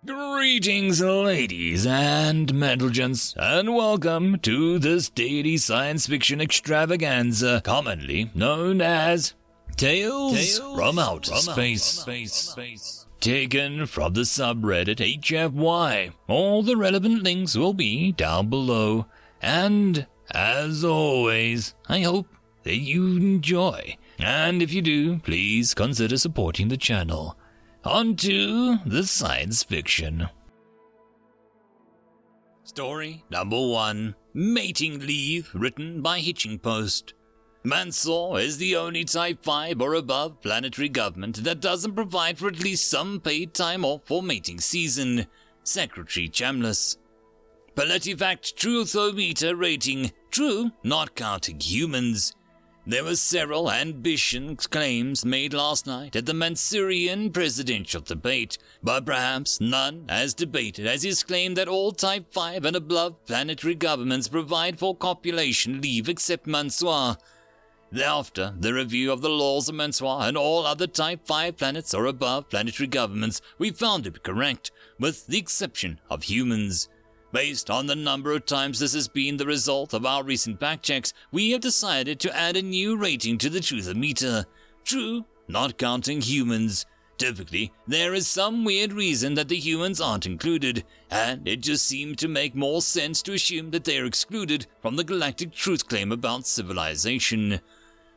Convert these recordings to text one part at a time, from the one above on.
Greetings, ladies and gentlemen, and welcome to this daily science fiction extravaganza, commonly known as Tales from Outer Space. Taken from the subreddit HFY. All the relevant links will be down below. And, as always, I hope that you enjoy. And if you do, please consider supporting the channel. On to the science fiction. Story number 1. Mating Leave, written by Hitching Post. Mansour is the only Type 5 or above planetary government that doesn't provide for at least some paid time off for mating season. Secretary Chambliss. PolitiFact Truthometer rating. True, not counting humans. There were several ambitious claims made last night at the Mansourian presidential debate, but perhaps none as debated as his claim that all Type 5 and above planetary governments provide for copulation leave except Mansour. Thereafter, the review of the laws of Mansour and all other Type 5 planets or above planetary governments we found to be correct, with the exception of humans. Based on the number of times this has been the result of our recent fact checks, we have decided to add a new rating to the truthometer. True, not counting humans. Typically, there is some weird reason that the humans aren't included, and it just seemed to make more sense to assume that they are excluded from the galactic truth claim about civilization.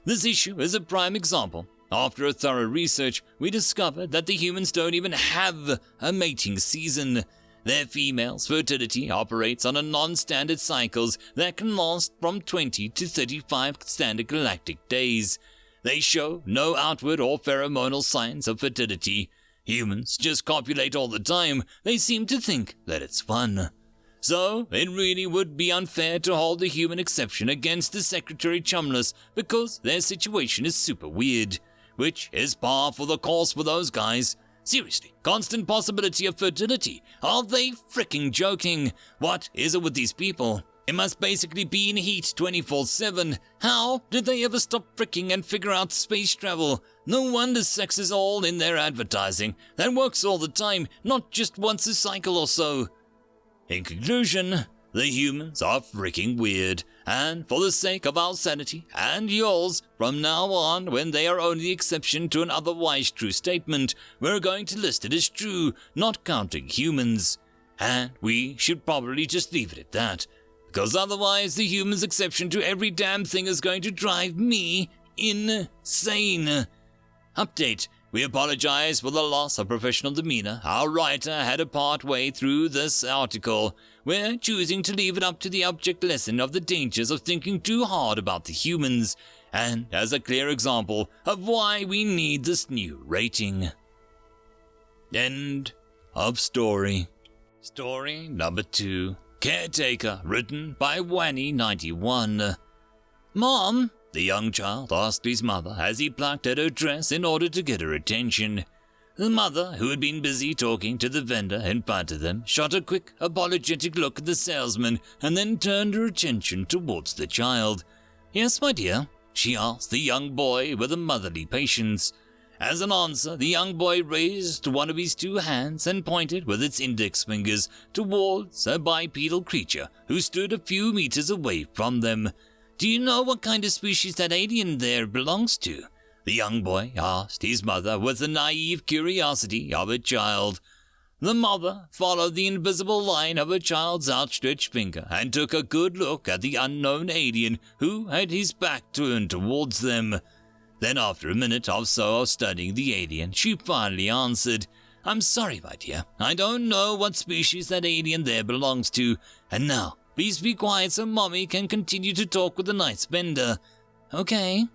This issue is a prime example. After a thorough research, we discovered that the humans don't even have a mating season. Their female's fertility operates on a non-standard cycles that can last from 20 to 35 standard galactic days. They show no outward or pheromonal signs of fertility. Humans just copulate all the time. They seem to think that it's fun. So, it really would be unfair to hold the human exception against the Secretary Chambliss because their situation is super weird, which is par for the course for those guys. Seriously, constant possibility of fertility. Are they fricking joking? What is it with these people? It must basically be in heat 24/7. How did they ever stop fricking and figure out space travel? No wonder sex is all in their advertising. That works all the time, not just once a cycle or so. In conclusion, the humans are freaking weird, and for the sake of our sanity and yours, from now on, when they are only the exception to an otherwise true statement, we're going to list it as true, not counting humans. And we should probably just leave it at that, because otherwise the human's exception to every damn thing is going to drive me insane. Update. We apologize for the loss of professional demeanor. Our writer had a part way through this article. We're choosing to leave it up to the object lesson of the dangers of thinking too hard about the humans, and as a clear example of why we need this new rating. End of story. Story number 2. Caretaker, written by Wanny91. Mom? The young child asked his mother as he plucked at her dress in order to get her attention. The mother, who had been busy talking to the vendor in front of them, shot a quick, apologetic look at the salesman and then turned her attention towards the child. Yes, my dear, she asked the young boy with a motherly patience. As an answer, the young boy raised one of his 2 hands and pointed with its index fingers towards a bipedal creature who stood a few meters away from them. Do you know what kind of species that alien there belongs to? The young boy asked his mother with the naive curiosity of a child. The mother followed the invisible line of her child's outstretched finger and took a good look at the unknown alien who had his back turned towards them. Then after a minute or so of studying the alien, she finally answered, I'm sorry, my dear, I don't know what species that alien there belongs to, and now, please be quiet so Mommy can continue to talk with the nice vendor. Okay.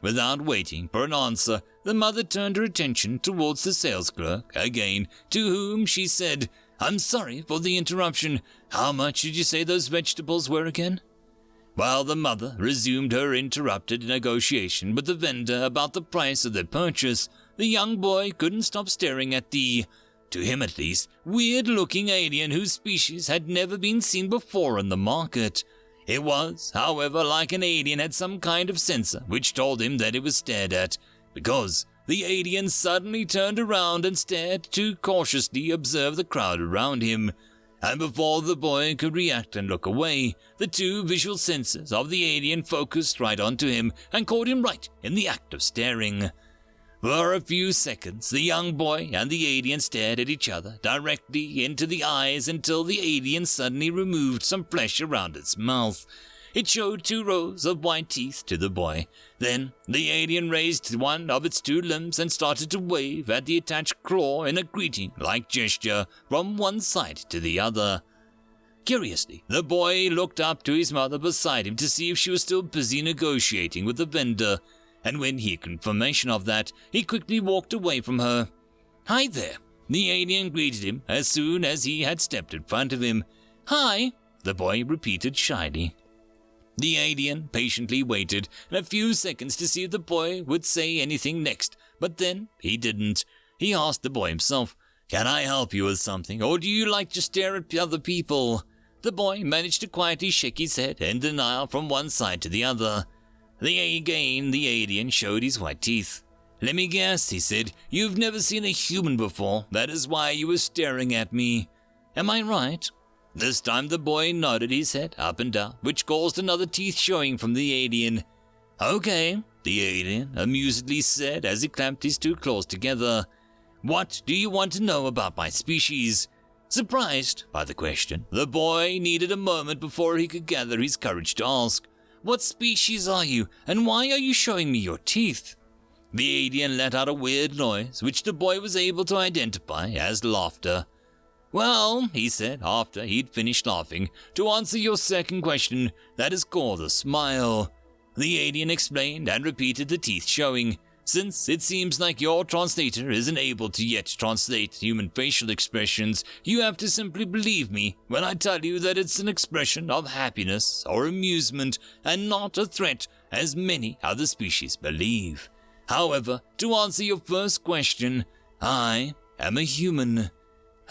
Without waiting for an answer, the mother turned her attention towards the sales clerk again, to whom she said, I'm sorry for the interruption. How much did you say those vegetables were again? While the mother resumed her interrupted negotiation with the vendor about the price of their purchase, the young boy couldn't stop staring at the, to him at least, weird-looking alien whose species had never been seen before in the market. It was, however, like an alien had some kind of sensor which told him that it was stared at, because the alien suddenly turned around and stared to cautiously observe the crowd around him. And before the boy could react and look away, the two visual sensors of the alien focused right onto him and caught him right in the act of staring. For a few seconds, the young boy and the alien stared at each other directly into the eyes until the alien suddenly removed some flesh around its mouth. It showed 2 rows of white teeth to the boy. Then, the alien raised one of its 2 limbs and started to wave at the attached claw in a greeting-like gesture from one side to the other. Curiously, the boy looked up to his mother beside him to see if she was still busy negotiating with the vendor, and when he had confirmation of that, he quickly walked away from her. "Hi there," the alien greeted him as soon as he had stepped in front of him. "Hi," the boy repeated shyly. The alien patiently waited a few seconds to see if the boy would say anything next, but then he didn't. He asked the boy himself, "Can I help you with something, or do you like to stare at other people?" The boy managed to quietly shake his head in denial from one side to the other. The alien showed his white teeth. "Let me guess," he said, "you've never seen a human before. That is why you were staring at me. Am I right?" This time the boy nodded his head up and down, which caused another teeth showing from the alien. "Okay," the alien amusedly said as he clamped his 2 claws together. "What do you want to know about my species?" Surprised by the question, the boy needed a moment before he could gather his courage to ask, "What species are you, and why are you showing me your teeth?" The alien let out a weird noise, which the boy was able to identify as laughter. "Well," he said after he'd finished laughing, "to answer your second question, that is called a smile." The alien explained and repeated the teeth showing. "Since it seems like your translator isn't able to yet translate human facial expressions, you have to simply believe me when I tell you that it's an expression of happiness or amusement and not a threat, as many other species believe. However, to answer your first question, I am a human."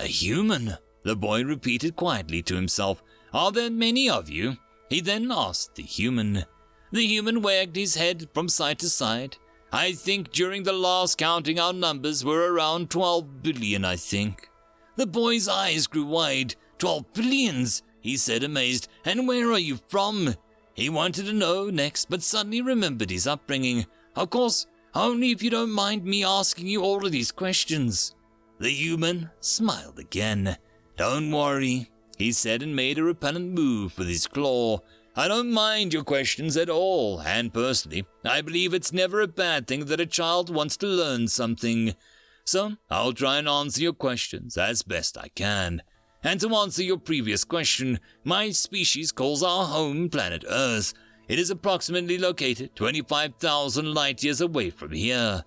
"A human?" the boy repeated quietly to himself. "Are there many of you?" he then asked the human. The human wagged his head from side to side. "I think during the last counting our numbers were around 12 billion, I think." The boy's eyes grew wide. 12 billions, he said amazed. "And where are you from?" He wanted to know next, but suddenly remembered his upbringing. "Of course, only if you don't mind me asking you all of these questions." The human smiled again. "Don't worry," he said and made a repellent move with his claw. "I don't mind your questions at all, and personally, I believe it's never a bad thing that a child wants to learn something. So, I'll try and answer your questions as best I can. And to answer your previous question, my species calls our home planet Earth. It is approximately located 25,000 light years away from here."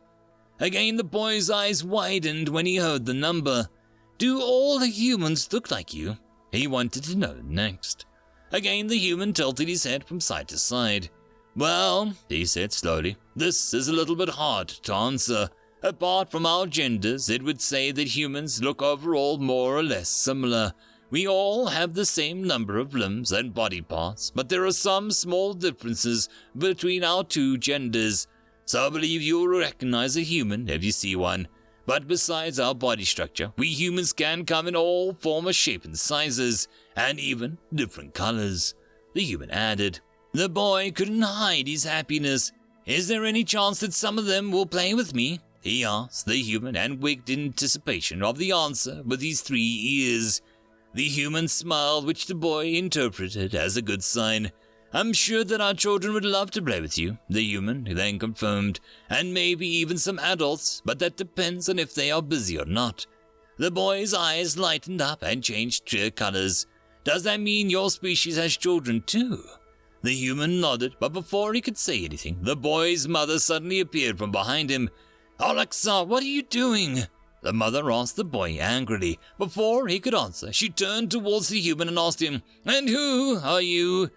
Again, the boy's eyes widened when he heard the number. "Do all the humans look like you?" he wanted to know next. Again, the human tilted his head from side to side. "Well," he said slowly, "this is a little bit hard to answer. Apart from our genders, it would say that humans look overall more or less similar. We all have the same number of limbs and body parts, but there are some small differences between our 2 genders. So I believe you'll recognize a human if you see one. But besides our body structure, we humans can come in all forms, shapes and sizes, and even different colors," the human added. The boy couldn't hide his happiness. "Is there any chance that some of them will play with me?" he asked the human and winked in anticipation of the answer with his 3 ears. The human smiled, which the boy interpreted as a good sign. "I'm sure that our children would love to play with you," the human then confirmed, "and maybe even some adults, but that depends on if they are busy or not." The boy's eyes lightened up and changed clear colors. "Does that mean your species has children too?" The human nodded, but before he could say anything, the boy's mother suddenly appeared from behind him. "Alexa, what are you doing?" the mother asked the boy angrily. Before he could answer, she turned towards the human and asked him, "And who are you?"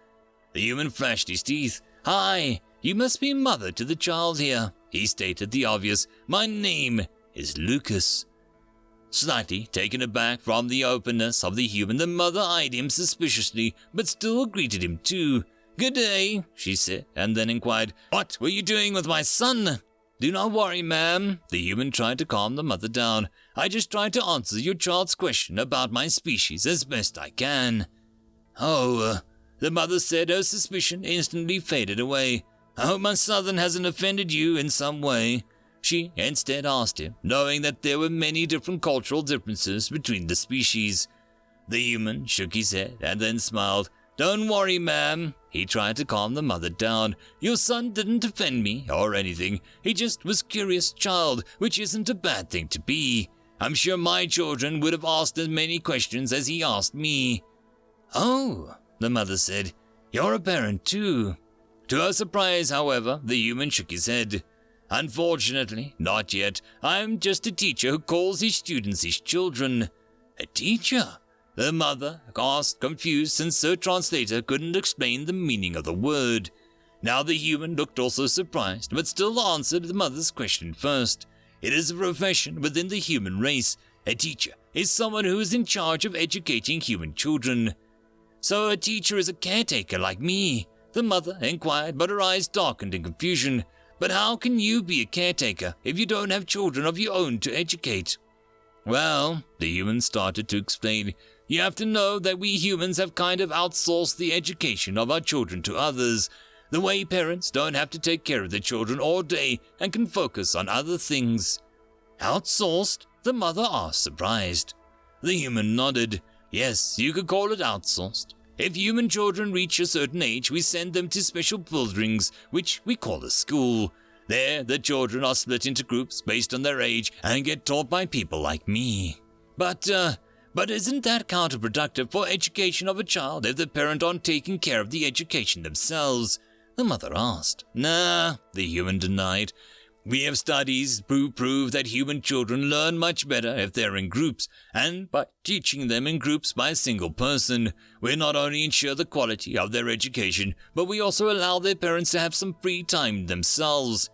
The human flashed his teeth. "Hi, you must be mother to the child here," he stated the obvious. "My name is Lucas." Slightly taken aback from the openness of the human, the mother eyed him suspiciously, but still greeted him too. "Good day," she said, and then inquired, "What were you doing with my son?" Do not worry, ma'am. The human tried to calm the mother down. I just tried to answer your child's question about my species as best I can. Oh, the mother said, her suspicion instantly faded away. I hope my southern hasn't offended you in some way. She instead asked him, knowing that there were many different cultural differences between the species. The human shook his head and then smiled. Don't worry, ma'am. He tried to calm the mother down. Your son didn't offend me or anything. He just was a curious child, which isn't a bad thing to be. I'm sure my children would have asked as many questions as he asked me. Oh, the mother said, you're a parent too. To her surprise, however, the human shook his head. Unfortunately, not yet. I'm just a teacher who calls his students his children. A teacher? The mother asked, confused, since her translator couldn't explain the meaning of the word. Now the human looked also surprised, but still answered the mother's question first. It is a profession within the human race. A teacher is someone who is in charge of educating human children. So a teacher is a caretaker like me? The mother inquired, but her eyes darkened in confusion. But how can you be a caretaker if you don't have children of your own to educate? Well, the human started to explain. You have to know that we humans have kind of outsourced the education of our children to others. The way parents don't have to take care of their children all day and can focus on other things. Outsourced? The mother asked, surprised. The human nodded. Yes, you could call it outsourced. If human children reach a certain age, we send them to special buildings, which we call a school. There, the children are split into groups based on their age and get taught by people like me. But isn't that counterproductive for education of a child if the parent aren't taking care of the education themselves? The mother asked. Nah, the human denied. We have studies who prove that human children learn much better if they're in groups, and by teaching them in groups by a single person, we not only ensure the quality of their education, but we also allow their parents to have some free time themselves.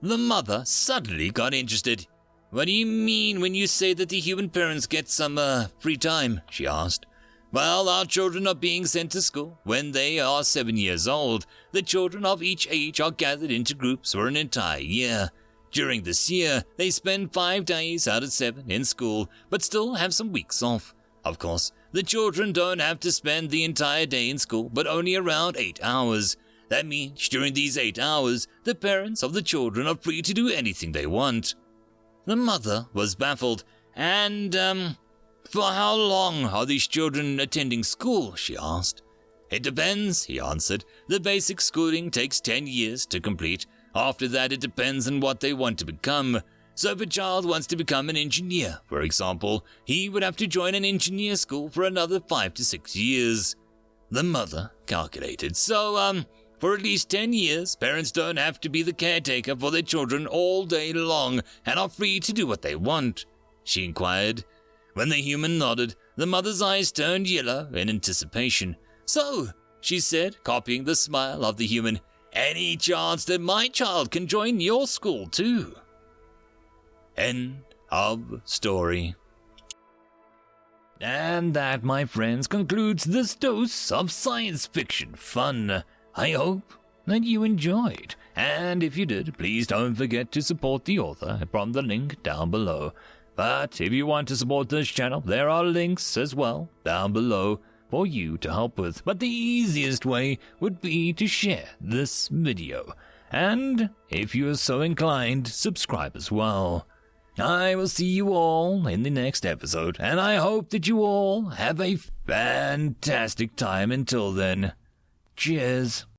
The mother suddenly got interested. What do you mean when you say that the human parents get some, free time? She asked. Well, our children are being sent to school when they are 7 years old. The children of each age are gathered into groups for an entire year. During this year, they spend 5 days out of 7 in school, but still have some weeks off. Of course, the children don't have to spend the entire day in school, but only around 8 hours. That means during these 8 hours, the parents of the children are free to do anything they want. The mother was baffled. And, for how long are these children attending school? She asked. It depends, he answered. The basic schooling takes 10 years to complete. After that, it depends on what they want to become. So if a child wants to become an engineer, for example, he would have to join an engineer school for another 5 to 6 years. The mother calculated. So, for at least 10 years, parents don't have to be the caretaker for their children all day long and are free to do what they want, she inquired. When the human nodded, the mother's eyes turned yellow in anticipation. So, she said, copying the smile of the human, any chance that my child can join your school too? End of story. And that, my friends, concludes this dose of science fiction fun. I hope that you enjoyed, and if you did, please don't forget to support the author from the link down below. But if you want to support this channel, there are links as well down below for you to help with. But the easiest way would be to share this video, and if you are so inclined, subscribe as well. I will see you all in the next episode, and I hope that you all have a fantastic time until then. Cheers.